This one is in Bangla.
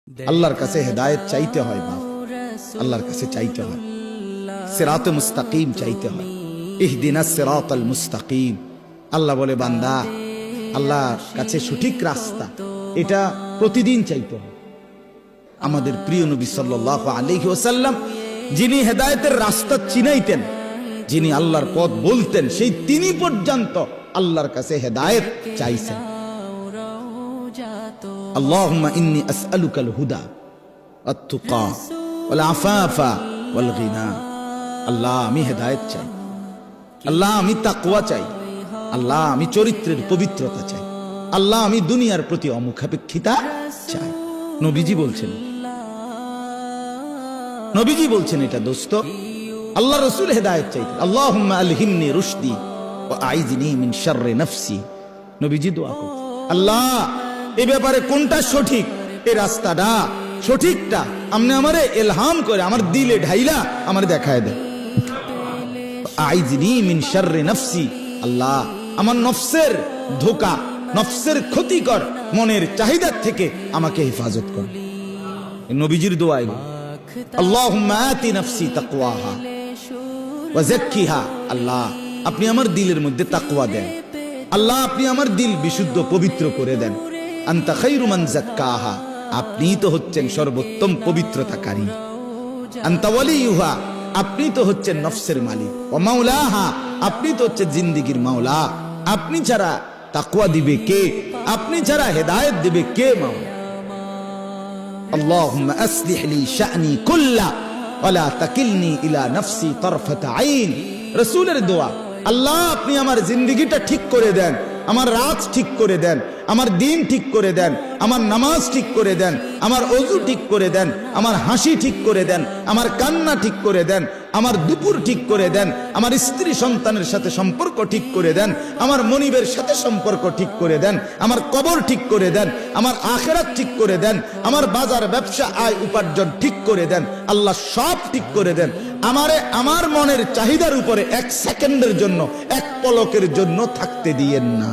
আল্লাহর কাছে হেদায়েত চাইতে হয়, বাপ আল্লাহর কাছে চাইতে হয়, সিরাতে মুস্তাকিম চাইতে হয়। ইহদিনাস সিরাতাল মুস্তাকিম। আল্লাহ বলে, বান্দা আল্লাহর কাছে সঠিক রাস্তা এটা প্রতিদিন চাইতে হয়। আমাদের প্রিয় নবী সাল্লাল্লাহু আলাইহি ওয়াসাল্লাম যিনি হেদায়েতের রাস্তা চিনাইতেন, যিনি আল্লাহর পথ বলতেন, সেই তিনি পর্যন্ত আল্লাহর কাছে হেদায়েত চাইছেন। আল্লাহুম্মা ইন্নী আসআলুকাল হুদা ওয়াত-তুকা ওয়াল আফাফা ওয়াল গিনা। আল্লাহ আমি হেদায়েত চাই, আল্লাহ আমি তাকওয়া চাই, আল্লাহ আমি চরিত্রের পবিত্রতা চাই, আল্লাহ আমি দুনিয়ার প্রতি অমুখাপেক্ষিতা চাই। নবীজি বলছেন, নবীজি বলছেন এটা দোস্ত। আল্লাহ রাসূল হেদায়েত চাইতেন। আল্লাহুম্মা আলহিমনি রুশদি ওয়া আইযনি মিন শাররি নাফসি। নবীজি দোয়া করতেন, আল্লাহ এই ব্যাপারে কোনটা সঠিক, এই রাস্তাটা সঠিকটা আপনি আমারে ইলহাম করে আমার দিলে ঢাইলা আমারে দেখায় দেন। আইযনি মিন শাররি নাফসি। আল্লাহ আমার নফসের ধোঁকা, নফসের ক্ষতিকর মনের চাহিদার থেকে আমাকে হেফাজত করুন। নবীজির দোয়া এগুলো। আল্লাহুম্মা আতি নাফসি তাকওয়াহা ওয়া যাক্কিহা। আল্লাহ আপনি আমার দিলের মধ্যে তাকওয়া দেন, আল্লাহ আপনি আমার দিল বিশুদ্ধ পবিত্র করে দেন। আনতা খায়রু মান যাক্কাহা। আপনি তো হচ্ছেন সর্বোত্তম পবিত্রতাকারী। আনতা ওয়ালিয়ুহা। আপনি তো হচ্ছেন নফসের মালিক। ওয়া মাওলাহা। আপনি তো হচ্ছেন জিন্দেগীর মাওলা। আপনি ছাড়া তাকওয়া দিবে কে? আপনি ছাড়া হেদায়েত দিবে কে? মাওলা। আল্লাহুম্মা আসলিহ লি শা'নি কুল্লা ওয়া লা তাকিলনি ইলা নাফসি তারফাতা আইন। রাসূলের দোয়া, আল্লাহ আপনি আমার জিন্দেগিটা ঠিক করে দেন, আমার রাত ঠিক করে দেন, আমার দিন ঠিক করে দেন, আমার নামাজ ঠিক করে দেন, আমার ওযু ঠিক করে দেন, আমার হাসি ঠিক করে দেন, আমার কান্না ঠিক করে দেন, আমার দুপুর ঠিক করে দেন, আমার স্ত্রী সন্তানের সাথে সম্পর্ক ঠিক করে দেন, আমার মনিবের সাথে সম্পর্ক ঠিক করে দেন, আমার কবর ঠিক করে দেন, আমার আখিরাত ঠিক করে দেন, আমার বাজার ব্যবসা আয় উপার্জন ঠিক করে দেন। আল্লাহ সব ঠিক করে দেন। আমারে আমার মনের চাহিদার উপরে এক সেকেন্ডের জন্য, এক পলকের জন্য থাকতে দিয়েন না।